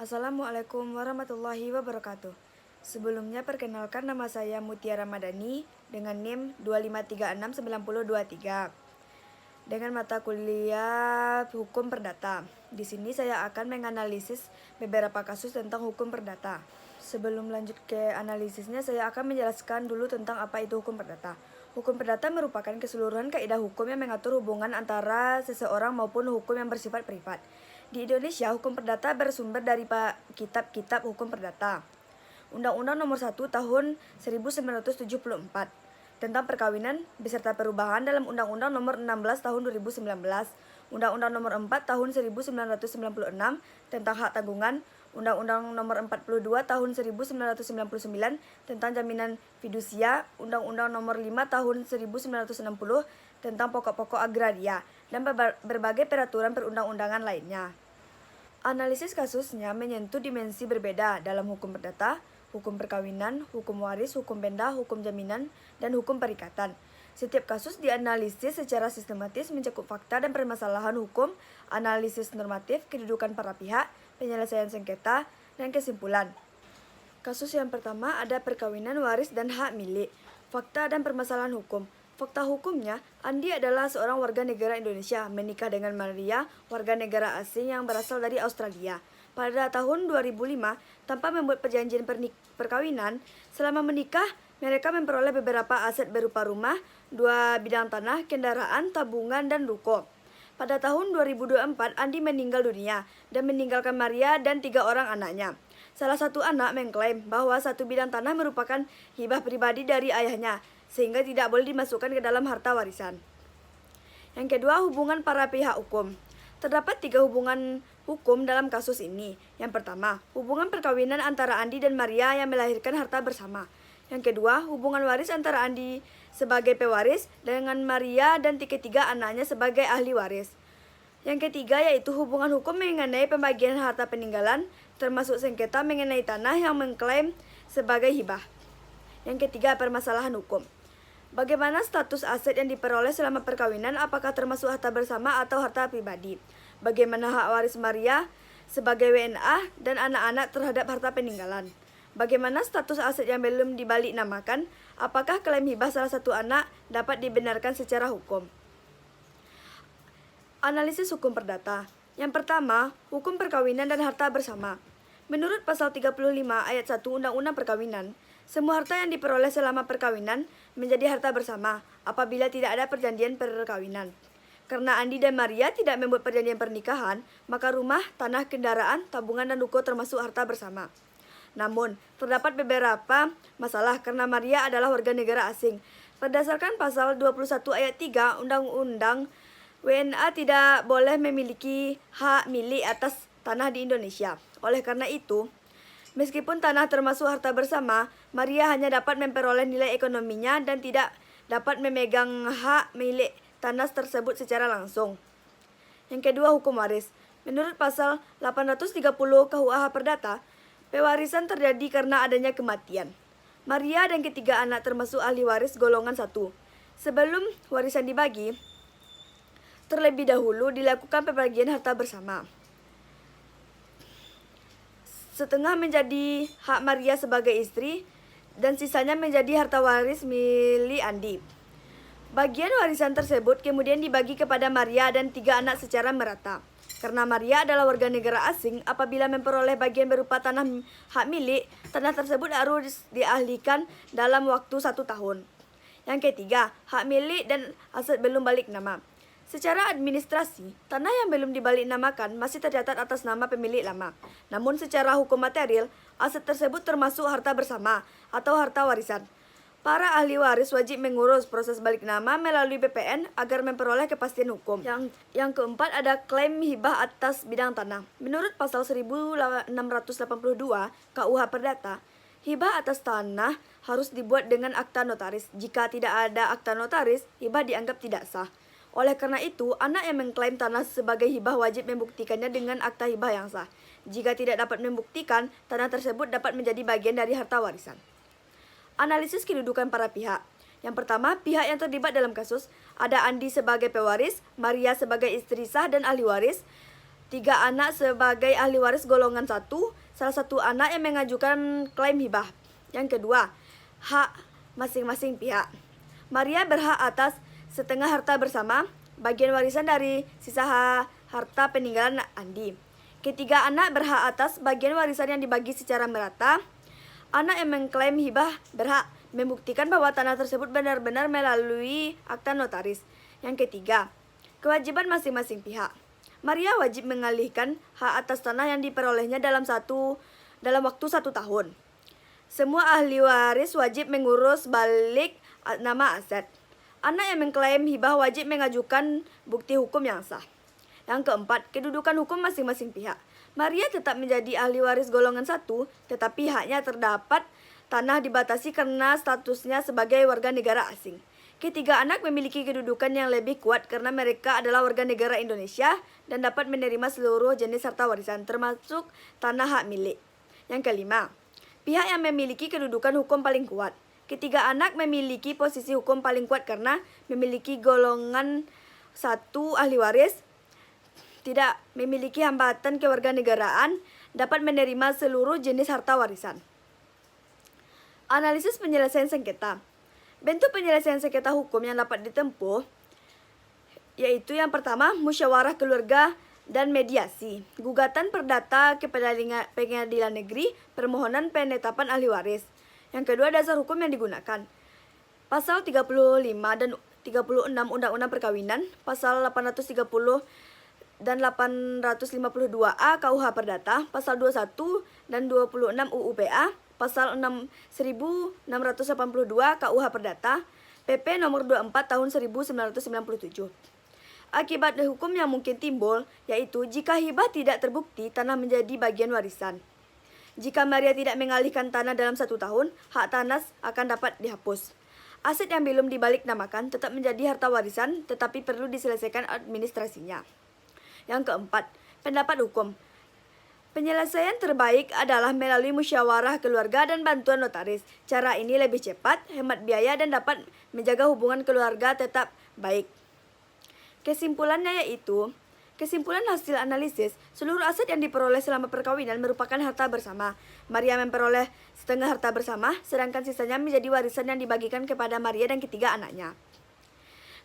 Assalamualaikum warahmatullahi wabarakatuh. Sebelumnya perkenalkan, nama saya Mutiara Madani dengan NIM 2536923 dengan mata kuliah Hukum Perdata. Di sini saya akan menganalisis beberapa kasus tentang hukum perdata. Sebelum lanjut ke analisisnya, saya akan menjelaskan dulu tentang apa itu hukum perdata. Hukum perdata merupakan keseluruhan kaidah hukum yang mengatur hubungan antara seseorang maupun hukum yang bersifat privat. Di Indonesia, hukum perdata bersumber dari kitab-kitab hukum perdata. Undang-Undang Nomor 1 Tahun 1974 tentang perkawinan beserta perubahan dalam Undang-Undang Nomor 16 Tahun 2019, Undang-Undang Nomor 4 Tahun 1996 tentang hak tanggungan, Undang-Undang Nomor 42 Tahun 1999 tentang jaminan fidusia, Undang-Undang Nomor 5 Tahun 1960 tentang pokok-pokok agraria, dan berbagai peraturan perundang-undangan lainnya. Analisis kasusnya menyentuh dimensi berbeda dalam hukum perdata, hukum perkawinan, hukum waris, hukum benda, hukum jaminan, dan hukum perikatan. Setiap kasus dianalisis secara sistematis mencakup fakta dan permasalahan hukum, analisis normatif, kedudukan para pihak, penyelesaian sengketa, dan kesimpulan. Kasus yang pertama ada perkawinan, waris, dan hak milik. Fakta dan permasalahan hukum. Fakta hukumnya, Andi adalah seorang warga negara Indonesia menikah dengan Maria, warga negara asing yang berasal dari Australia. Pada tahun 2005, tanpa membuat perjanjian perkawinan, selama menikah, mereka memperoleh beberapa aset berupa rumah, 2 bidang tanah, kendaraan, tabungan, dan ruko. Pada tahun 2024, Andi meninggal dunia dan meninggalkan Maria dan 3 orang anaknya. Salah satu anak mengklaim bahwa 1 bidang tanah merupakan hibah pribadi dari ayahnya, sehingga tidak boleh dimasukkan ke dalam harta warisan. Yang kedua, hubungan para pihak hukum. Terdapat 3 hubungan hukum dalam kasus ini. Yang pertama, hubungan perkawinan antara Andi dan Maria yang melahirkan harta bersama. Yang kedua, hubungan waris antara Andi sebagai pewaris dengan Maria dan ketiga anaknya sebagai ahli waris. Yang ketiga yaitu hubungan hukum mengenai pembagian harta peninggalan, termasuk sengketa mengenai tanah yang mengklaim sebagai hibah. Yang ketiga, permasalahan hukum. Bagaimana status aset yang diperoleh selama perkawinan, apakah termasuk harta bersama atau harta pribadi? Bagaimana hak waris Maria sebagai WNA dan anak-anak terhadap harta peninggalan? Bagaimana status aset yang belum dibalik namakan? Apakah klaim hibah salah satu anak dapat dibenarkan secara hukum? Analisis hukum perdata. Yang pertama, hukum perkawinan dan harta bersama. Menurut pasal 35 ayat 1 Undang-Undang Perkawinan, semua harta yang diperoleh selama perkawinan menjadi harta bersama apabila tidak ada perjanjian perkawinan. Karena Andi dan Maria tidak membuat perjanjian pernikahan, maka rumah, tanah, kendaraan, tabungan, dan ruko termasuk harta bersama. Namun, terdapat beberapa masalah karena Maria adalah warga negara asing. Berdasarkan pasal 21 ayat 3 Undang-Undang, WNA tidak boleh memiliki hak milik atas tanah di Indonesia. Oleh karena itu, meskipun tanah termasuk harta bersama, Maria hanya dapat memperoleh nilai ekonominya dan tidak dapat memegang hak milik tanah tersebut secara langsung. Yang kedua, hukum waris. Menurut pasal 830 KUH Perdata, pewarisan terjadi karena adanya kematian. Maria dan ketiga anak termasuk ahli waris golongan 1. Sebelum warisan dibagi, terlebih dahulu dilakukan pembagian harta bersama. Setengah menjadi hak Maria sebagai istri dan sisanya menjadi harta waris milik Andi. Bagian warisan tersebut kemudian dibagi kepada Maria dan 3 anak secara merata. Karena Maria adalah warga negara asing, apabila memperoleh bagian berupa tanah hak milik, tanah tersebut harus dialihkan dalam waktu 1 tahun. Yang ketiga, hak milik dan aset belum balik nama. Secara administrasi, tanah yang belum dibalik namakan masih tercatat atas nama pemilik lama. Namun secara hukum material, aset tersebut termasuk harta bersama atau harta warisan. Para ahli waris wajib mengurus proses balik nama melalui BPN agar memperoleh kepastian hukum. Yang keempat ada klaim hibah atas bidang tanah. Menurut pasal 1682 KUH Perdata, hibah atas tanah harus dibuat dengan akta notaris. Jika tidak ada akta notaris, hibah dianggap tidak sah. Oleh karena itu, anak yang mengklaim tanah sebagai hibah wajib membuktikannya dengan akta hibah yang sah. Jika tidak dapat membuktikan, tanah tersebut dapat menjadi bagian dari harta warisan. Analisis kedudukan para pihak. Yang pertama, pihak yang terlibat dalam kasus ada Andi sebagai pewaris, Maria sebagai istri sah dan ahli waris, 3 anak sebagai ahli waris golongan 1, salah satu anak yang mengajukan klaim hibah. Yang kedua, hak masing-masing pihak. Maria berhak atas setengah harta bersama, bagian warisan dari sisa harta peninggalan Andi. Ketiga anak berhak atas bagian warisan yang dibagi secara merata. Anak yang mengklaim hibah berhak membuktikan bahwa tanah tersebut benar-benar melalui akta notaris. Yang ketiga, kewajiban masing-masing pihak. Maria wajib mengalihkan hak atas tanah yang diperolehnya dalam waktu 1 tahun. Semua ahli waris wajib mengurus balik nama aset. Anak yang mengklaim hibah wajib mengajukan bukti hukum yang sah. Yang keempat, kedudukan hukum masing-masing pihak. Maria tetap menjadi ahli waris golongan 1, tetapi haknya terdapat tanah dibatasi karena statusnya sebagai warga negara asing. Ketiga anak memiliki kedudukan yang lebih kuat karena mereka adalah warga negara Indonesia dan dapat menerima seluruh jenis harta warisan, termasuk tanah hak milik. Yang kelima, pihak yang memiliki kedudukan hukum paling kuat. Ketiga anak memiliki posisi hukum paling kuat karena memiliki golongan 1 ahli waris, tidak memiliki hambatan kewarganegaraan, dapat menerima seluruh jenis harta warisan. Analisis penyelesaian sengketa. Bentuk penyelesaian sengketa hukum yang dapat ditempuh yaitu yang pertama, musyawarah keluarga dan mediasi, gugatan perdata ke pengadilan negeri, permohonan penetapan ahli waris. Yang kedua, dasar hukum yang digunakan. Pasal 35 dan 36 Undang-Undang Perkawinan, pasal 830 dan 852A KUH Perdata, pasal 21 dan 26 UU PA, pasal 1682 KUH Perdata, PP nomor 24 tahun 1997. Akibat hukum yang mungkin timbul yaitu jika hibah tidak terbukti, tanah menjadi bagian warisan. Jika Maria tidak mengalihkan tanah dalam 1 tahun, hak tanah akan dapat dihapus. Aset yang belum dibalik namakan tetap menjadi harta warisan, tetapi perlu diselesaikan administrasinya. Yang keempat, pendapat hukum. Penyelesaian terbaik adalah melalui musyawarah keluarga dan bantuan notaris. Cara ini lebih cepat, hemat biaya, dan dapat menjaga hubungan keluarga tetap baik. Kesimpulannya yaitu, kesimpulan hasil analisis, seluruh aset yang diperoleh selama perkawinan merupakan harta bersama. Maria memperoleh setengah harta bersama, sedangkan sisanya menjadi warisan yang dibagikan kepada Maria dan ketiga anaknya.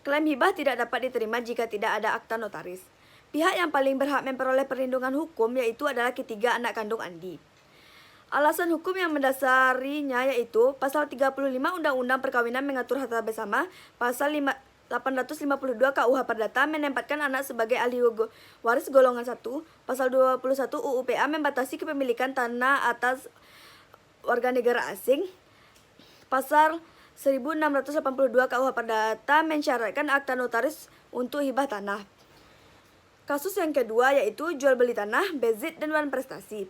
Klaim hibah tidak dapat diterima jika tidak ada akta notaris. Pihak yang paling berhak memperoleh perlindungan hukum yaitu adalah ketiga anak kandung Andi. Alasan hukum yang mendasarinya yaitu pasal 35 Undang-Undang Perkawinan mengatur harta bersama, pasal 852 KUH Perdata menempatkan anak sebagai ahli waris golongan 1, pasal 21 UU PA membatasi kepemilikan tanah atas warga negara asing, pasal 1682 KUH Perdata mensyaratkan akta notaris untuk hibah tanah. Kasus yang kedua yaitu jual beli tanah, bezit, dan wan prestasi.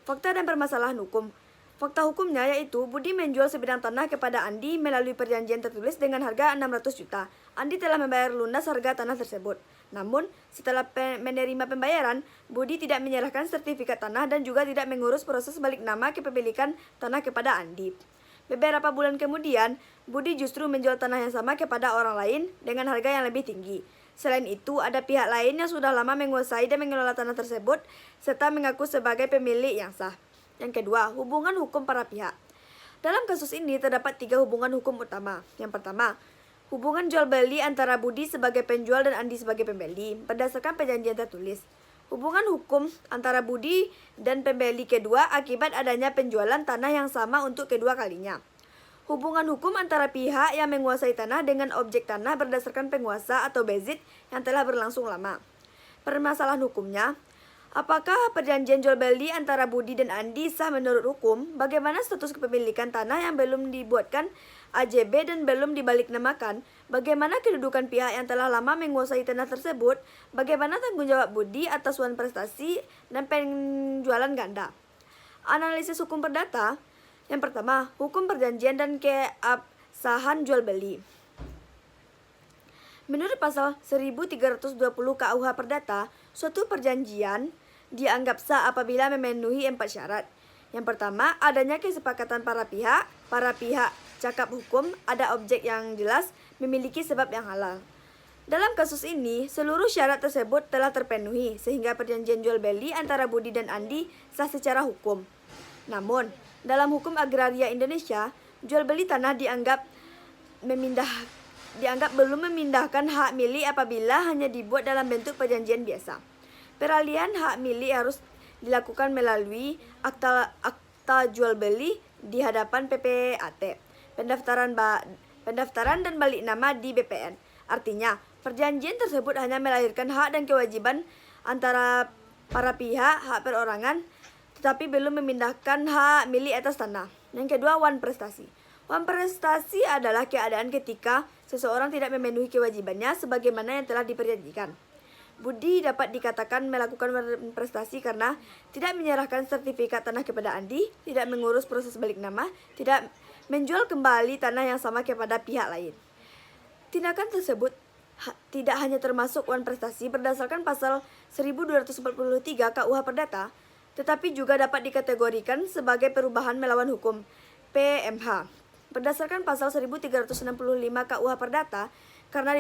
Fakta dan permasalahan hukum. Fakta hukumnya yaitu Budi menjual sebidang tanah kepada Andi melalui perjanjian tertulis dengan harga 600 juta. Andi telah membayar lunas harga tanah tersebut. Namun, setelah menerima pembayaran, Budi tidak menyerahkan sertifikat tanah dan juga tidak mengurus proses balik nama kepemilikan tanah kepada Andi. Beberapa bulan kemudian, Budi justru menjual tanah yang sama kepada orang lain dengan harga yang lebih tinggi. Selain itu, ada pihak lain yang sudah lama menguasai dan mengelola tanah tersebut serta mengaku sebagai pemilik yang sah. Yang kedua, hubungan hukum para pihak. Dalam kasus ini terdapat 3 hubungan hukum utama. Yang pertama, hubungan jual beli antara Budi sebagai penjual dan Andi sebagai pembeli berdasarkan perjanjian tertulis. Hubungan hukum antara Budi dan pembeli kedua akibat adanya penjualan tanah yang sama untuk kedua kalinya. Hubungan hukum antara pihak yang menguasai tanah dengan objek tanah berdasarkan penguasa atau bezit yang telah berlangsung lama. Permasalahan hukumnya, apakah perjanjian jual beli antara Budi dan Andi sah menurut hukum? Bagaimana status kepemilikan tanah yang belum dibuatkan AJB dan belum dibaliknamakan? Bagaimana kedudukan pihak yang telah lama menguasai tanah tersebut? Bagaimana tanggung jawab Budi atas wan prestasi dan penjualan ganda? Analisis hukum perdata. Yang pertama, hukum perjanjian dan keabsahan jual beli. Menurut pasal 1320 KUH Perdata, suatu perjanjian dianggap sah apabila memenuhi 4 syarat. Yang pertama, adanya kesepakatan para pihak cakap hukum, ada objek yang jelas, memiliki sebab yang halal. Dalam kasus ini, seluruh syarat tersebut telah terpenuhi sehingga perjanjian jual beli antara Budi dan Andi sah secara hukum. Namun, dalam hukum agraria Indonesia, jual beli tanah dianggap belum memindahkan hak milik apabila hanya dibuat dalam bentuk perjanjian biasa. Peralihan hak milik harus dilakukan melalui akta jual beli di hadapan PPAT, pendaftaran dan balik nama di BPN. Artinya, perjanjian tersebut hanya melahirkan hak dan kewajiban antara para pihak, hak perorangan, tetapi belum memindahkan hak milik atas tanah. Yang kedua, wan prestasi. Wan prestasi adalah keadaan ketika seseorang tidak memenuhi kewajibannya sebagaimana yang telah diperjanjikan. Budi dapat dikatakan melakukan wan prestasi karena tidak menyerahkan sertifikat tanah kepada Andi, tidak mengurus proses balik nama, tidak menjual kembali tanah yang sama kepada pihak lain. Tindakan tersebut tidak hanya termasuk wan prestasi berdasarkan pasal 1243 KUH Perdata, tetapi juga dapat dikategorikan sebagai perubahan melawan hukum PMH. Berdasarkan pasal 1365 KUH Perdata, karena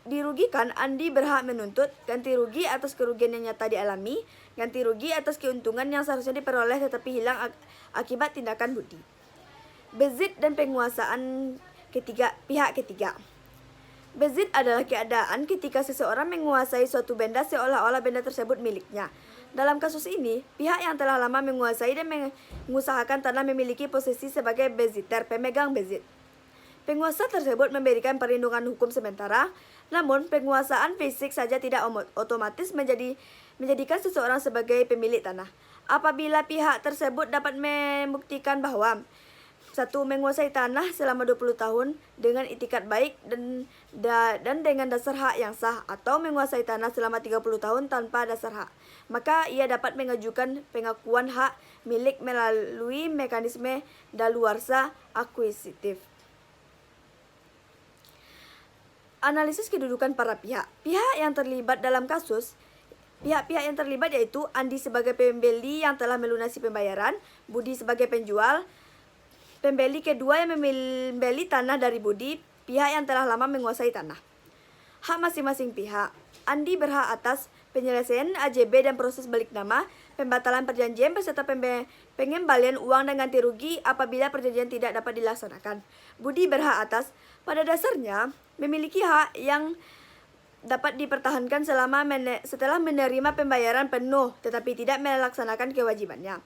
dirugikan, Andi berhak menuntut ganti rugi atas kerugian yang nyata dialami, ganti rugi atas keuntungan yang seharusnya diperoleh tetapi hilang akibat tindakan Budi. Bezit dan penguasaan pihak ketiga. Bezit adalah keadaan ketika seseorang menguasai suatu benda seolah-olah benda tersebut miliknya. Dalam kasus ini, pihak yang telah lama menguasai dan mengusahakan tanah memiliki posisi sebagai beziter, pemegang bezit. Penguasa tersebut memberikan perlindungan hukum sementara, namun penguasaan fisik saja tidak otomatis menjadikan seseorang sebagai pemilik tanah. Apabila pihak tersebut dapat membuktikan bahwa satu, menguasai tanah selama 20 tahun dengan itikat baik dan dengan dasar hak yang sah, atau menguasai tanah selama 30 tahun tanpa dasar hak, maka ia dapat mengajukan pengakuan hak milik melalui mekanisme daluarsa akuisitif. Analisis kedudukan para pihak. Pihak-pihak yang terlibat yaitu Andi sebagai pembeli yang telah melunasi pembayaran, Budi sebagai penjual, pembeli kedua yang membeli tanah dari Budi, pihak yang telah lama menguasai tanah. Hak masing-masing pihak. Andi berhak atas penyelesaian AJB dan proses balik nama, pembatalan perjanjian beserta pengembalian uang dan ganti rugi apabila perjanjian tidak dapat dilaksanakan. Budi berhak atas, pada dasarnya, memiliki hak yang dapat dipertahankan setelah menerima pembayaran penuh tetapi tidak melaksanakan kewajibannya.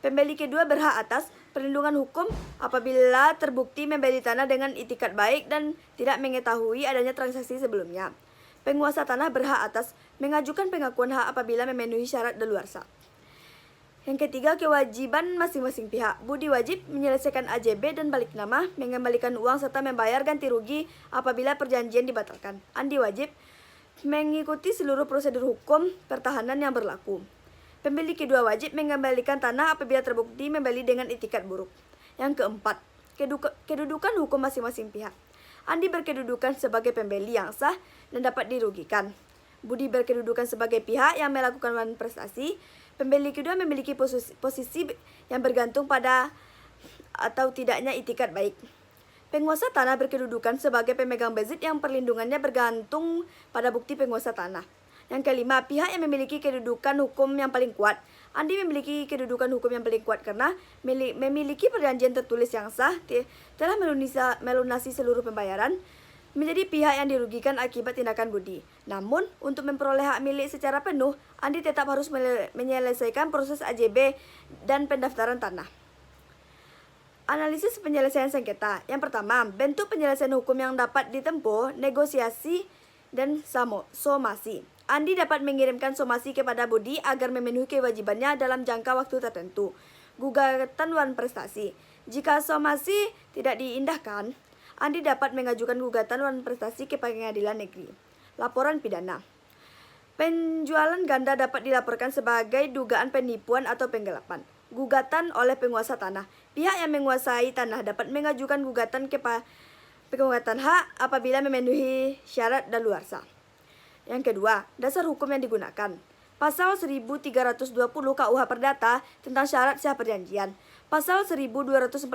Pembeli kedua berhak atas perlindungan hukum apabila terbukti membeli tanah dengan itikat baik dan tidak mengetahui adanya transaksi sebelumnya. Penguasa tanah berhak atas mengajukan pengakuan hak apabila memenuhi syarat daluarsa. Yang ketiga, kewajiban masing-masing pihak. Budi wajib menyelesaikan AJB dan balik nama, mengembalikan uang serta membayar ganti rugi apabila perjanjian dibatalkan. Andi wajib mengikuti seluruh prosedur hukum pertahanan yang berlaku. Pembeli kedua wajib mengembalikan tanah apabila terbukti membeli dengan itikat buruk. Yang keempat, kedudukan hukum masing-masing pihak. Andi berkedudukan sebagai pembeli yang sah dan dapat dirugikan. Budi berkedudukan sebagai pihak yang melakukan wan prestasi. Pembeli kedua memiliki posisi yang bergantung pada atau tidaknya itikat baik. Penguasa tanah berkedudukan sebagai pemegang bezit yang perlindungannya bergantung pada bukti penguasa tanah. Yang kelima, pihak yang memiliki kedudukan hukum yang paling kuat. Andi memiliki kedudukan hukum yang paling kuat karena memiliki perjanjian tertulis yang sah, telah melunasi seluruh pembayaran, menjadi pihak yang dirugikan akibat tindakan Budi. Namun, untuk memperoleh hak milik secara penuh, Andi tetap harus menyelesaikan proses AJB dan pendaftaran tanah. Analisis penyelesaian sengketa. Yang pertama, bentuk penyelesaian hukum yang dapat ditempuh, negosiasi dan somasi. Andi dapat mengirimkan somasi kepada Budi agar memenuhi kewajibannya dalam jangka waktu tertentu. Gugatan wan prestasi. Jika somasi tidak diindahkan, Andi dapat mengajukan gugatan wan prestasi ke pengadilan negeri. Laporan pidana. Penjualan ganda dapat dilaporkan sebagai dugaan penipuan atau penggelapan. Gugatan oleh penguasa tanah. Pihak yang menguasai tanah dapat mengajukan gugatan penguatan hak apabila memenuhi syarat daluarsa. Yang kedua, dasar hukum yang digunakan. Pasal 1320 KUH Perdata tentang syarat sah perjanjian. Pasal 1243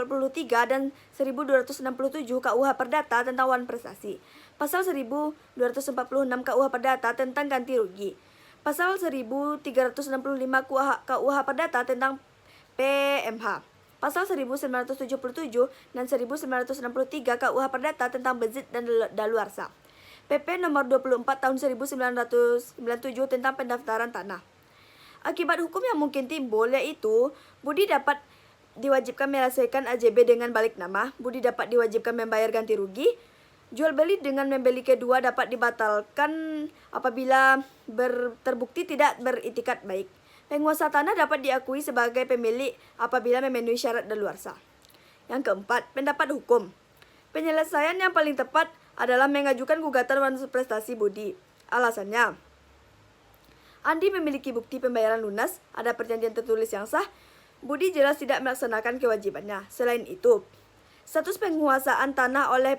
dan 1267 KUH Perdata tentang wan prestasi. Pasal 1246 KUH Perdata tentang ganti rugi. Pasal 1365 KUH Perdata tentang PMH. Pasal 1977 dan 1963 KUH Perdata tentang bezit dan daluarsa. PP nomor 24 tahun 1997 tentang pendaftaran tanah. Akibat hukum yang mungkin timbul yaitu Budi dapat diwajibkan menyelesaikan AJB dengan balik nama, Budi dapat diwajibkan membayar ganti rugi, jual beli dengan membeli kedua dapat dibatalkan apabila terbukti tidak beritikat baik. Penguasa tanah dapat diakui sebagai pemilik apabila memenuhi syarat daluarsa. Yang keempat, pendapat hukum. Penyelesaian yang paling tepat adalah mengajukan gugatan wanita prestasi Budi. Alasannya, Andi memiliki bukti pembayaran lunas, ada perjanjian tertulis yang sah, Budi jelas tidak melaksanakan kewajibannya. Selain itu, status penguasaan tanah oleh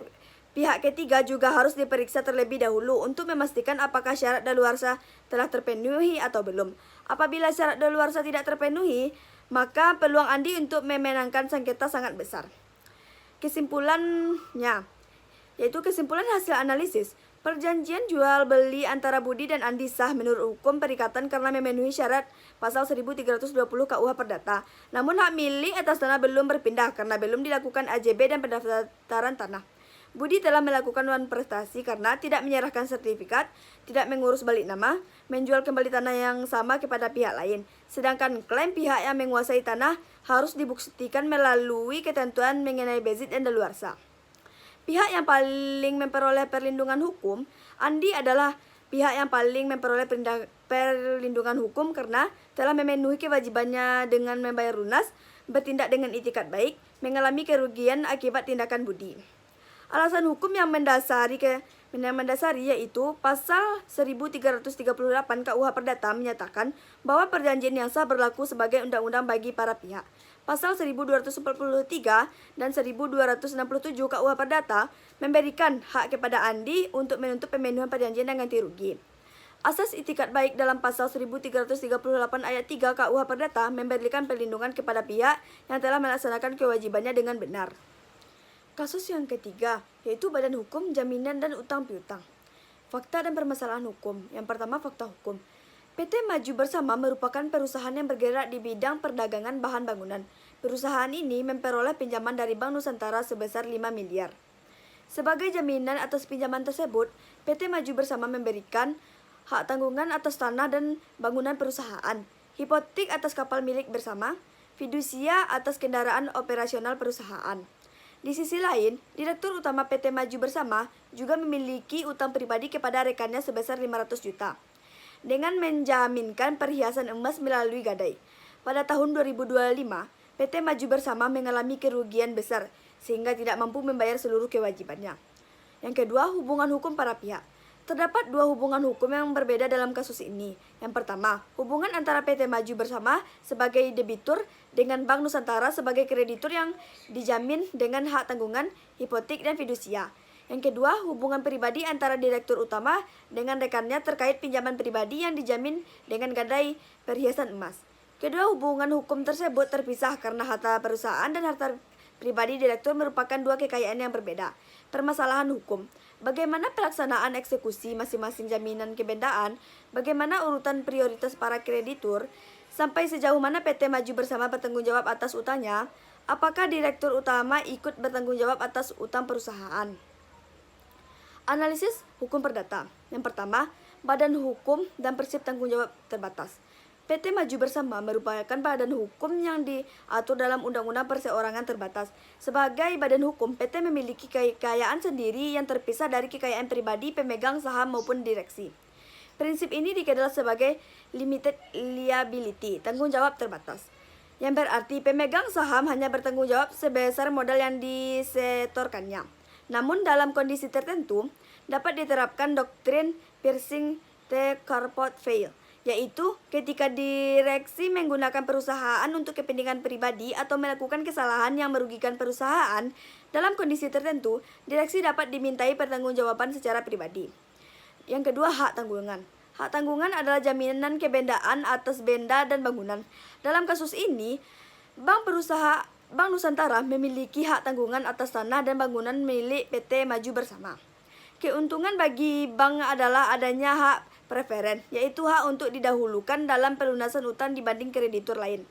pihak ketiga juga harus diperiksa terlebih dahulu untuk memastikan apakah syarat daluarsa telah terpenuhi atau belum. Apabila syarat daluarsa tidak terpenuhi, maka peluang Andi untuk memenangkan sengketa sangat besar. Kesimpulannya, yaitu kesimpulan hasil analisis. Perjanjian jual beli antara Budi dan Andi sah menurut hukum perikatan karena memenuhi syarat pasal 1320 KUH Perdata. Namun hak milik atas tanah belum berpindah karena belum dilakukan AJB dan pendaftaran tanah. Budi telah melakukan wan prestasi karena tidak menyerahkan sertifikat, tidak mengurus balik nama, menjual kembali tanah yang sama kepada pihak lain. Sedangkan klaim pihak yang menguasai tanah harus dibuktikan melalui ketentuan mengenai bezit dan daluarsa. Pihak yang paling memperoleh perlindungan hukum, Andi adalah pihak yang paling memperoleh perlindungan hukum karena telah memenuhi kewajibannya dengan membayar lunas, bertindak dengan itikat baik, mengalami kerugian akibat tindakan Budi. Alasan hukum yang mendasari yaitu pasal 1338 KUH Perdata menyatakan bahwa perjanjian yang sah berlaku sebagai undang-undang bagi para pihak. Pasal 1243 dan 1267 KUH Perdata memberikan hak kepada Andi untuk menuntut pemenuhan perjanjian dan ganti rugi. Asas itikat baik dalam pasal 1338 ayat 3 KUH Perdata memberikan perlindungan kepada pihak yang telah melaksanakan kewajibannya dengan benar. Kasus yang ketiga, yaitu Badan Hukum, Jaminan, dan Utang Piutang. Fakta dan permasalahan hukum. Yang pertama, fakta hukum. PT Maju Bersama merupakan perusahaan yang bergerak di bidang perdagangan bahan bangunan. Perusahaan ini memperoleh pinjaman dari Bank Nusantara sebesar 5 miliar. Sebagai jaminan atas pinjaman tersebut, PT Maju Bersama memberikan hak tanggungan atas tanah dan bangunan perusahaan, hipotek atas kapal milik bersama, fidusia atas kendaraan operasional perusahaan. Di sisi lain, Direktur Utama PT Maju Bersama juga memiliki utang pribadi kepada rekannya sebesar 500 juta. Dengan menjaminkan perhiasan emas melalui gadai. Pada tahun 2025, PT Maju Bersama mengalami kerugian besar sehingga tidak mampu membayar seluruh kewajibannya. Yang kedua, hubungan hukum para pihak. Terdapat dua hubungan hukum yang berbeda dalam kasus ini. Yang pertama, hubungan antara PT Maju Bersama sebagai debitur dengan Bank Nusantara sebagai kreditur yang dijamin dengan hak tanggungan, hipotek, dan fidusia. Yang kedua, hubungan pribadi antara Direktur Utama dengan rekannya terkait pinjaman pribadi yang dijamin dengan gadai perhiasan emas. Kedua hubungan hukum tersebut terpisah karena harta perusahaan dan harta pribadi Direktur merupakan dua kekayaan yang berbeda. Permasalahan hukum. Bagaimana pelaksanaan eksekusi masing-masing jaminan kebendaan, bagaimana urutan prioritas para kreditur, sampai sejauh mana PT Maju Bersama bertanggung jawab atas utangnya, apakah Direktur Utama ikut bertanggung jawab atas utang perusahaan. Analisis hukum perdata. Yang pertama, badan hukum dan prinsip tanggung jawab terbatas. PT Maju Bersama merupakan badan hukum yang diatur dalam Undang-Undang Perseorangan Terbatas. Sebagai badan hukum, PT memiliki kekayaan sendiri yang terpisah dari kekayaan pribadi pemegang saham maupun direksi. Prinsip ini dikenal sebagai limited liability, tanggung jawab terbatas. Yang berarti pemegang saham hanya bertanggung jawab sebesar modal yang disetorkannya. Namun dalam kondisi tertentu, dapat diterapkan doktrin piercing the corporate veil, yaitu ketika direksi menggunakan perusahaan untuk kepentingan pribadi atau melakukan kesalahan yang merugikan perusahaan. Dalam kondisi tertentu, direksi dapat dimintai pertanggungjawaban secara pribadi. Yang kedua, hak tanggungan. Hak tanggungan adalah jaminan kebendaan atas benda dan bangunan. Dalam kasus ini, Bank Nusantara memiliki hak tanggungan atas tanah dan bangunan milik PT Maju Bersama. Keuntungan bagi bank adalah adanya hak preferen, yaitu hak untuk didahulukan dalam pelunasan utang dibanding kreditur lain.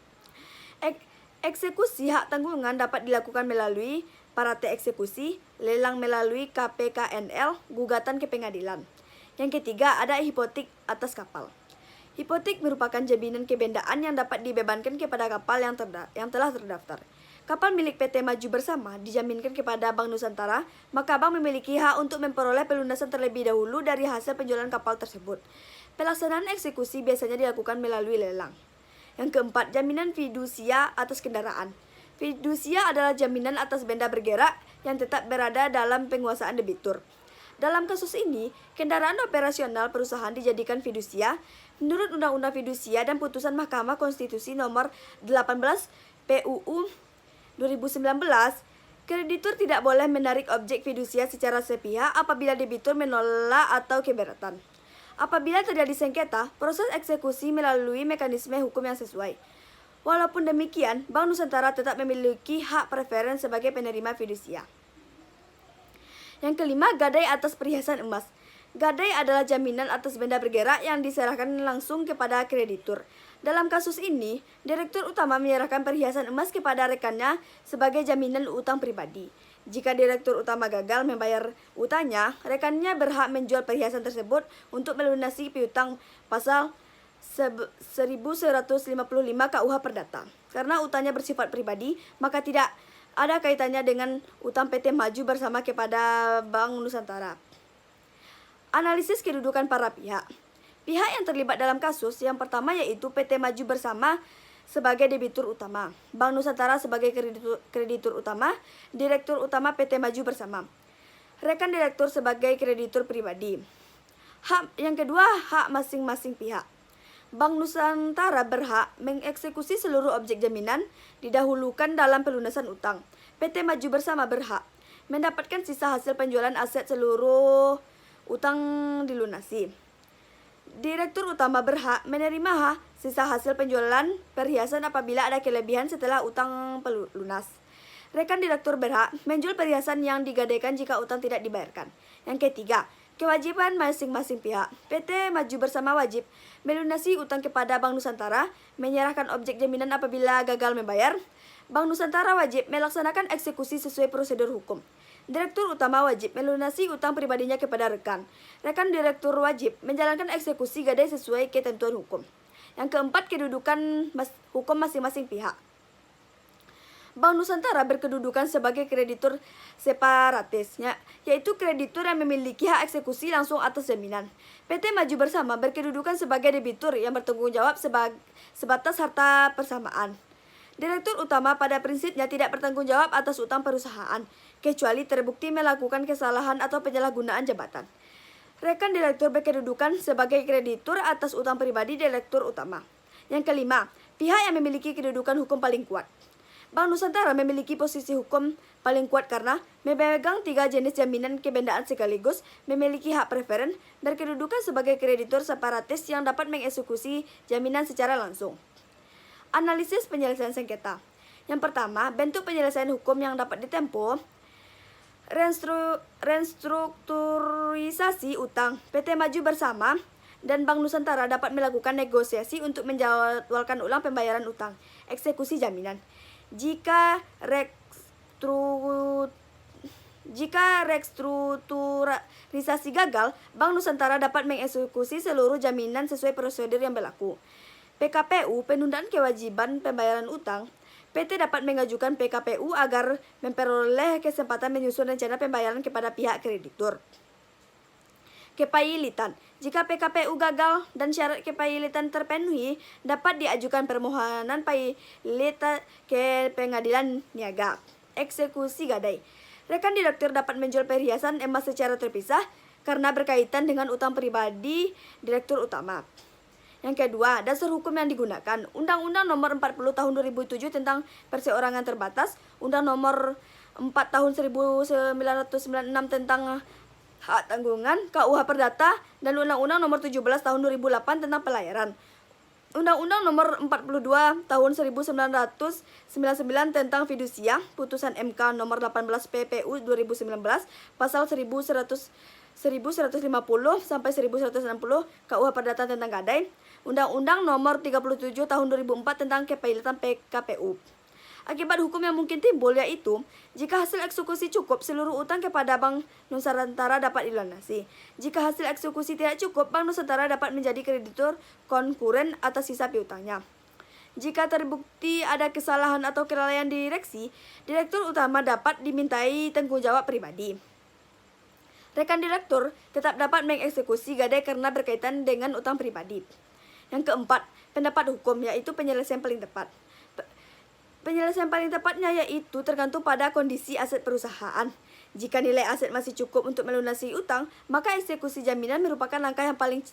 Eksekusi hak tanggungan dapat dilakukan melalui parate eksekusi, lelang melalui KPKNL, gugatan ke pengadilan. Yang ketiga, ada hipotek atas kapal. Hipotek merupakan jaminan kebendaan yang dapat dibebankan kepada kapal yang telah terdaftar. Kapal milik PT Maju Bersama dijaminkan kepada Bank Nusantara, maka bank memiliki hak untuk memperoleh pelunasan terlebih dahulu dari hasil penjualan kapal tersebut. Pelaksanaan eksekusi biasanya dilakukan melalui lelang. Yang keempat, jaminan fidusia atas kendaraan. Fidusia adalah jaminan atas benda bergerak yang tetap berada dalam penguasaan debitur. Dalam kasus ini, kendaraan operasional perusahaan dijadikan fidusia menurut Undang-Undang Fidusia dan putusan Mahkamah Konstitusi nomor 18 PUU 2019, kreditur tidak boleh menarik objek fidusia secara sepihak apabila debitur menolak atau keberatan. Apabila terjadi sengketa, proses eksekusi melalui mekanisme hukum yang sesuai. Walaupun demikian, Bank Nusantara tetap memiliki hak preferen sebagai penerima fidusia. Yang kelima, gadai atas perhiasan emas. Gadai adalah jaminan atas benda bergerak yang diserahkan langsung kepada kreditur. Dalam kasus ini, direktur utama menyerahkan perhiasan emas kepada rekannya sebagai jaminan utang pribadi. Jika direktur utama gagal membayar utangnya, rekannya berhak menjual perhiasan tersebut untuk melunasi piutang pasal 1155 KUH Perdata. Karena utangnya bersifat pribadi, maka tidak ada kaitannya dengan utang PT Maju Bersama kepada Bank Nusantara. Analisis kedudukan para pihak. Pihak yang terlibat dalam kasus yang pertama yaitu PT Maju Bersama sebagai debitur utama, Bank Nusantara sebagai kreditur utama, Direktur Utama PT Maju Bersama, rekan direktur sebagai kreditur pribadi. Hak yang kedua, hak masing-masing pihak. Bank Nusantara berhak mengeksekusi seluruh objek jaminan didahulukan dalam pelunasan utang. PT Maju Bersama berhak mendapatkan sisa hasil penjualan aset seluruh utang dilunasi. Direktur utama berhak menerima hak sisa hasil penjualan perhiasan apabila ada kelebihan setelah utang lunas. Rekan direktur berhak menjual perhiasan yang digadaikan jika utang tidak dibayarkan. Yang ketiga, kewajiban masing-masing pihak. PT Maju Bersama wajib melunasi utang kepada Bank Nusantara, menyerahkan objek jaminan apabila gagal membayar. Bank Nusantara wajib melaksanakan eksekusi sesuai prosedur hukum. Direktur utama wajib melunasi utang pribadinya kepada rekan. Rekan direktur wajib menjalankan eksekusi gadai sesuai ketentuan hukum. Yang keempat, kedudukan hukum masing-masing pihak. Bank Nusantara berkedudukan sebagai kreditur separatis, yaitu kreditur yang memiliki hak eksekusi langsung atas jaminan. PT Maju Bersama berkedudukan sebagai debitur yang bertanggung jawab sebatas harta persamaan. Direktur utama pada prinsipnya tidak bertanggung jawab atas utang perusahaan, kecuali terbukti melakukan kesalahan atau penyalahgunaan jabatan. Rekan direktur berkedudukan sebagai kreditur atas utang pribadi direktur utama. Yang kelima, pihak yang memiliki kedudukan hukum paling kuat. Bank Nusantara memiliki posisi hukum paling kuat karena memegang 3 jenis jaminan kebendaan sekaligus, memiliki hak preferen, berkedudukan sebagai kreditur separatis yang dapat mengeksekusi jaminan secara langsung. Analisis penyelesaian sengketa. Yang pertama, bentuk penyelesaian hukum yang dapat ditempuh. Restrukturisasi utang. PT Maju Bersama dan Bank Nusantara dapat melakukan negosiasi untuk menjadwalkan ulang pembayaran utang. Eksekusi jaminan. Jika restrukturisasi gagal, Bank Nusantara dapat mengeksekusi seluruh jaminan sesuai prosedur yang berlaku. PKPU, penundaan kewajiban pembayaran utang. PT dapat mengajukan PKPU agar memperoleh kesempatan menyusun rencana pembayaran kepada pihak kreditur. Kepailitan. Jika PKPU gagal dan syarat kepailitan terpenuhi, dapat diajukan permohonan pailit ke pengadilan niaga. Eksekusi gadai. Rekan direktur dapat menjual perhiasan emas secara terpisah karena berkaitan dengan utang pribadi direktur utama. Yang kedua, dasar hukum yang digunakan. Undang-Undang Nomor 40 Tahun 2007 tentang Perseorangan Terbatas, Undang Nomor 4 Tahun 1996 tentang Hak Tanggungan, KUH Perdata, dan Undang-Undang Nomor 17 Tahun 2008 tentang Pelayaran. Undang-Undang Nomor 42 Tahun 1999 tentang Fidusia, Putusan MK Nomor 18 PPU 2019, Pasal 1100 1150 sampai 1160 KUH Perdata tentang gadai, Undang-Undang Nomor 37 Tahun 2004 tentang kepailitan PKPU. Akibat hukum yang mungkin timbul yaitu, jika hasil eksekusi cukup, seluruh utang kepada Bank Nusantara dapat dilunasi. Jika hasil eksekusi tidak cukup, Bank Nusantara dapat menjadi kreditur konkuren atas sisa piutangnya. Jika terbukti ada kesalahan atau kelalaian direksi, direktur utama dapat dimintai tanggung jawab pribadi. Rekan direktur tetap dapat mengeksekusi gadai karena berkaitan dengan utang pribadi. Yang keempat, pendapat hukum, yaitu penyelesaian paling tepat. Penyelesaian paling tepatnya yaitu tergantung pada kondisi aset perusahaan. Jika nilai aset masih cukup untuk melunasi utang, maka eksekusi jaminan merupakan langkah yang paling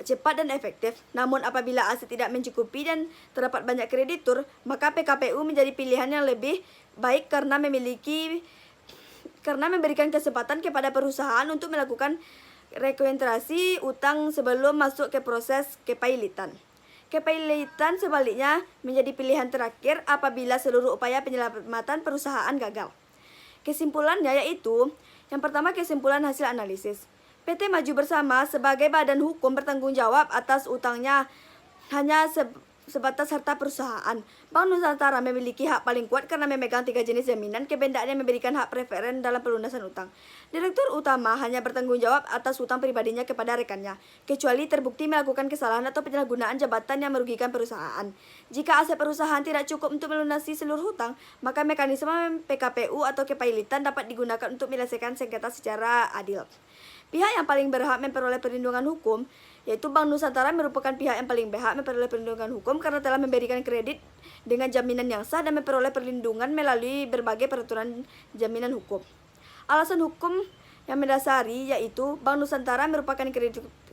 cepat dan efektif. Namun apabila aset tidak mencukupi dan terdapat banyak kreditur, maka PKPU menjadi pilihan yang lebih baik karena memberikan kesempatan kepada perusahaan untuk melakukan rekonstruksi utang sebelum masuk ke proses kepailitan. Kepailitan sebaliknya menjadi pilihan terakhir apabila seluruh upaya penyelamatan perusahaan gagal. Kesimpulannya yaitu, yang pertama kesimpulan hasil analisis. PT Maju Bersama sebagai badan hukum bertanggung jawab atas utangnya hanya sebatas harta perusahaan. Bank Nusantara memiliki hak paling kuat karena memegang 3 jenis jaminan. Kebendaan yang memberikan hak preferen dalam pelunasan utang. Direktur utama hanya bertanggung jawab atas utang pribadinya kepada rekannya, kecuali terbukti melakukan kesalahan atau penyalahgunaan jabatan yang merugikan perusahaan. Jika aset perusahaan tidak cukup untuk melunasi seluruh hutang, maka mekanisme PKPU atau kepailitan dapat digunakan untuk menyelesaikan sengketa secara adil. Pihak yang paling berhak memperoleh perlindungan hukum, yaitu Bank Nusantara, merupakan pihak yang paling berhak memperoleh perlindungan hukum karena telah memberikan kredit dengan jaminan yang sah dan memperoleh perlindungan melalui berbagai peraturan jaminan hukum. Alasan hukum yang mendasari yaitu Bank Nusantara merupakan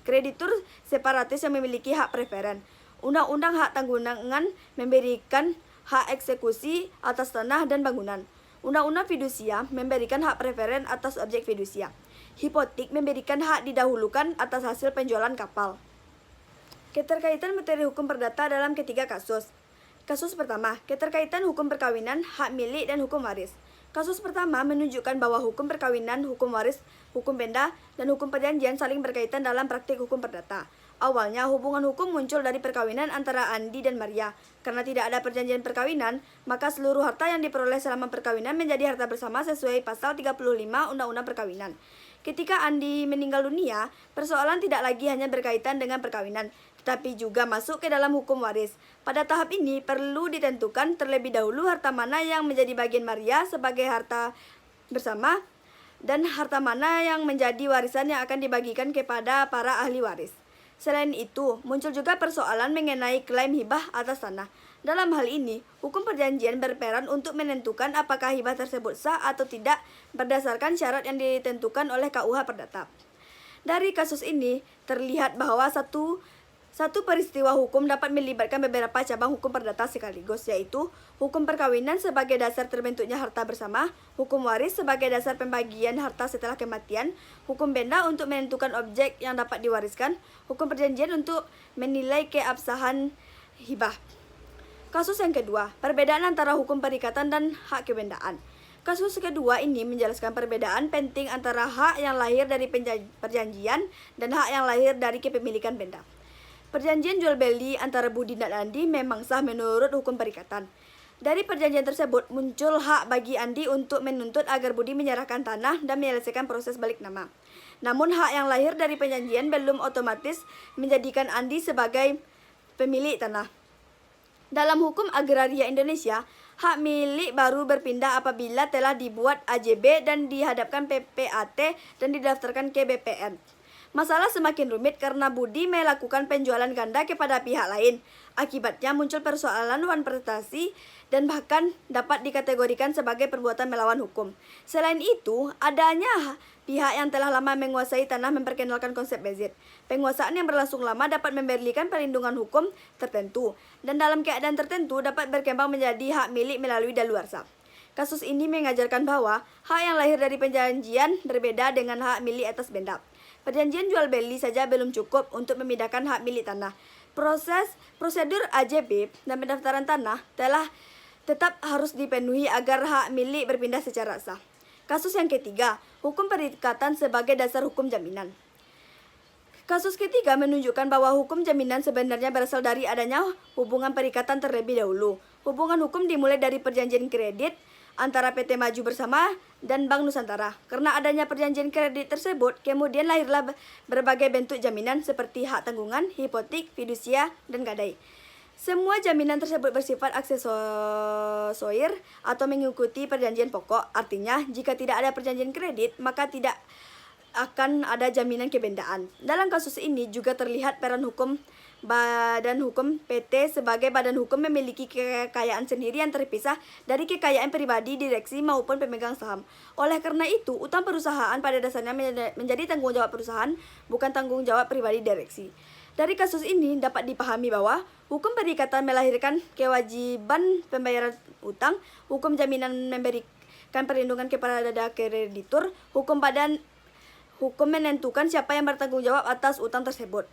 kreditur separatis yang memiliki hak preferen. Undang-Undang Hak Tanggungan memberikan hak eksekusi atas tanah dan bangunan. Undang-Undang Fidusia memberikan hak preferen atas objek fidusia. Hipotek memberikan hak didahulukan atas hasil penjualan kapal. Keterkaitan materi hukum perdata dalam ketiga kasus. Kasus pertama, keterkaitan hukum perkawinan, hak milik, dan hukum waris. Kasus pertama menunjukkan bahwa hukum perkawinan, hukum waris, hukum benda, dan hukum perjanjian saling berkaitan dalam praktik hukum perdata. Awalnya, hubungan hukum muncul dari perkawinan antara Andi dan Maria. Karena tidak ada perjanjian perkawinan, maka seluruh harta yang diperoleh selama perkawinan menjadi harta bersama sesuai pasal 35 Undang-Undang Perkawinan. Ketika Andi meninggal dunia, persoalan tidak lagi hanya berkaitan dengan perkawinan, tetapi juga masuk ke dalam hukum waris. Pada tahap ini, perlu ditentukan terlebih dahulu harta mana yang menjadi bagian Maria sebagai harta bersama, dan harta mana yang menjadi warisan yang akan dibagikan kepada para ahli waris. Selain itu, muncul juga persoalan mengenai klaim hibah atas tanah. Dalam hal ini, hukum perjanjian berperan untuk menentukan apakah hibah tersebut sah atau tidak berdasarkan syarat yang ditentukan oleh KUH Perdata. Dari kasus ini, terlihat bahwa satu peristiwa hukum dapat melibatkan beberapa cabang hukum perdata sekaligus, yaitu hukum perkawinan sebagai dasar terbentuknya harta bersama, hukum waris sebagai dasar pembagian harta setelah kematian, hukum benda untuk menentukan objek yang dapat diwariskan, hukum perjanjian untuk menilai keabsahan hibah. Kasus yang kedua, perbedaan antara hukum perikatan dan hak kebendaan. Kasus kedua ini menjelaskan perbedaan penting antara hak yang lahir dari perjanjian dan hak yang lahir dari kepemilikan benda. Perjanjian jual beli antara Budi dan Andi memang sah menurut hukum perikatan. Dari perjanjian tersebut muncul hak bagi Andi untuk menuntut agar Budi menyerahkan tanah dan menyelesaikan proses balik nama. Namun hak yang lahir dari perjanjian belum otomatis menjadikan Andi sebagai pemilik tanah. Dalam hukum agraria Indonesia, hak milik baru berpindah apabila telah dibuat AJB dan dihadapkan PPAT dan didaftarkan ke BPN. Masalah semakin rumit karena Budi melakukan penjualan ganda kepada pihak lain. Akibatnya muncul persoalan wan prestasi dan bahkan dapat dikategorikan sebagai perbuatan melawan hukum. Selain itu, adanya pihak yang telah lama menguasai tanah memperkenalkan konsep bezit. Penguasaan yang berlangsung lama dapat memberikan perlindungan hukum tertentu, dan dalam keadaan tertentu dapat berkembang menjadi hak milik melalui daluarsa. Kasus ini mengajarkan bahwa hak yang lahir dari perjanjian berbeda dengan hak milik atas benda. Perjanjian jual beli saja belum cukup untuk memindahkan hak milik tanah. Prosedur AJB dan pendaftaran tanah tetap harus dipenuhi agar hak milik berpindah secara sah. Kasus yang ketiga, hukum perikatan sebagai dasar hukum jaminan. Kasus ketiga menunjukkan bahwa hukum jaminan sebenarnya berasal dari adanya hubungan perikatan terlebih dahulu. Hubungan hukum dimulai dari perjanjian kredit antara PT Maju Bersama dan Bank Nusantara. Karena adanya perjanjian kredit tersebut, kemudian lahirlah berbagai bentuk jaminan seperti hak tanggungan, hipotek, fidusia, dan gadai. Semua jaminan tersebut bersifat aksesorir atau mengikuti perjanjian pokok. Artinya, jika tidak ada perjanjian kredit, maka tidak akan ada jaminan kebendaan. Dalam kasus ini juga terlihat peran hukum badan hukum PT sebagai badan hukum memiliki kekayaan sendiri yang terpisah dari kekayaan pribadi direksi maupun pemegang saham. Oleh karena itu, utang perusahaan pada dasarnya menjadi tanggung jawab perusahaan, bukan tanggung jawab pribadi direksi. Dari kasus ini dapat dipahami bahwa hukum perikatan melahirkan kewajiban pembayaran utang, hukum jaminan memberikan perlindungan kepada kreditur, hukum menentukan siapa yang bertanggung jawab atas utang tersebut.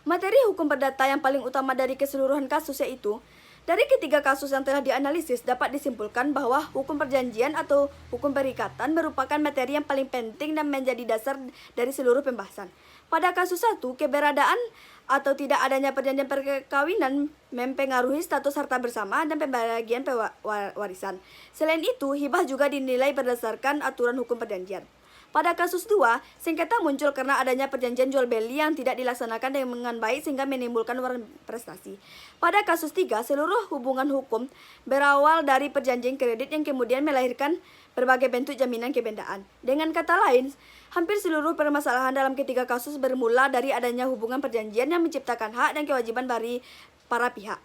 Materi hukum perdata yang paling utama dari keseluruhan kasus yaitu, dari ketiga kasus yang telah dianalisis dapat disimpulkan bahwa hukum perjanjian atau hukum perikatan merupakan materi yang paling penting dan menjadi dasar dari seluruh pembahasan. Pada kasus 1, keberadaan atau tidak adanya perjanjian perkawinan mempengaruhi status harta bersama dan pembagian warisan. Selain itu, hibah juga dinilai berdasarkan aturan hukum perjanjian. Pada kasus 2, sengketa muncul karena adanya perjanjian jual beli yang tidak dilaksanakan dengan baik sehingga menimbulkan waran prestasi. Pada kasus 3, seluruh hubungan hukum berawal dari perjanjian kredit yang kemudian melahirkan berbagai bentuk jaminan kebendaan. Dengan kata lain, hampir seluruh permasalahan dalam ketiga kasus bermula dari adanya hubungan perjanjian yang menciptakan hak dan kewajiban dari para pihak.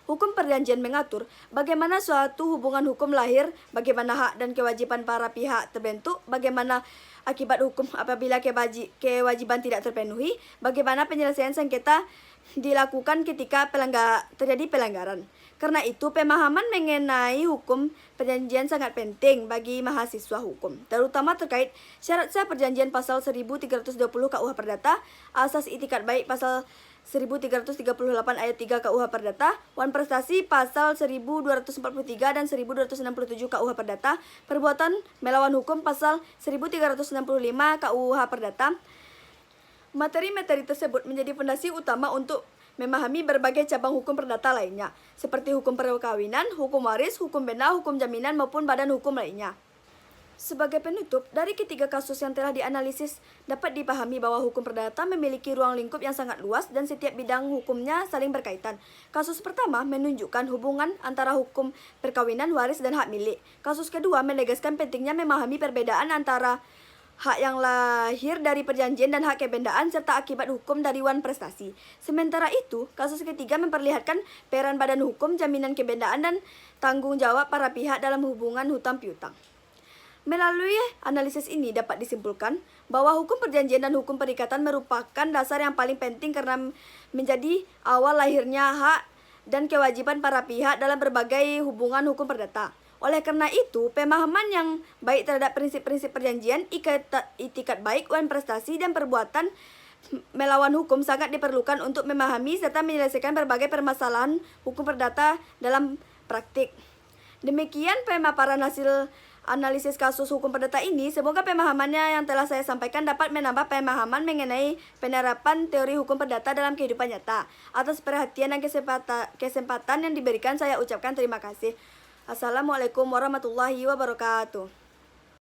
Hukum perjanjian mengatur bagaimana suatu hubungan hukum lahir, bagaimana hak dan kewajiban para pihak terbentuk, bagaimana akibat hukum apabila kewajiban tidak terpenuhi, bagaimana penyelesaian sengketa dilakukan ketika terjadi pelanggaran. Karena itu, pemahaman mengenai hukum perjanjian sangat penting bagi mahasiswa hukum, terutama terkait syarat sah perjanjian pasal 1320 KUH Perdata, asas itikat baik pasal 1338 ayat 3 KUH Perdata, wan prestasi pasal 1243 dan 1267 KUH Perdata, perbuatan melawan hukum pasal 1365 KUH Perdata. Materi-materi tersebut menjadi fondasi utama untuk memahami berbagai cabang hukum perdata lainnya, seperti hukum perkawinan, hukum waris, hukum benda, hukum jaminan, maupun badan hukum lainnya. Sebagai penutup, dari ketiga kasus yang telah dianalisis, dapat dipahami bahwa hukum perdata memiliki ruang lingkup yang sangat luas dan setiap bidang hukumnya saling berkaitan. Kasus pertama menunjukkan hubungan antara hukum perkawinan, waris, dan hak milik. Kasus kedua menegaskan pentingnya memahami perbedaan antara hak yang lahir dari perjanjian dan hak kebendaan serta akibat hukum dari wan prestasi. Sementara itu, kasus ketiga memperlihatkan peran badan hukum, jaminan kebendaan, dan tanggung jawab para pihak dalam hubungan hutang piutang. Melalui analisis ini dapat disimpulkan bahwa hukum perjanjian dan hukum perikatan merupakan dasar yang paling penting karena menjadi awal lahirnya hak dan kewajiban para pihak dalam berbagai hubungan hukum perdata. Oleh karena itu, pemahaman yang baik terhadap prinsip-prinsip perjanjian, itikat baik, wan prestasi, dan perbuatan melawan hukum sangat diperlukan untuk memahami serta menyelesaikan berbagai permasalahan hukum perdata dalam praktik. Demikian pemaparan hasil analisis kasus hukum perdata ini. Semoga pemahamannya yang telah saya sampaikan dapat menambah pemahaman mengenai penerapan teori hukum perdata dalam kehidupan nyata. Atas perhatian dan kesempatan yang diberikan, saya ucapkan terima kasih. Assalamualaikum warahmatullahi wabarakatuh.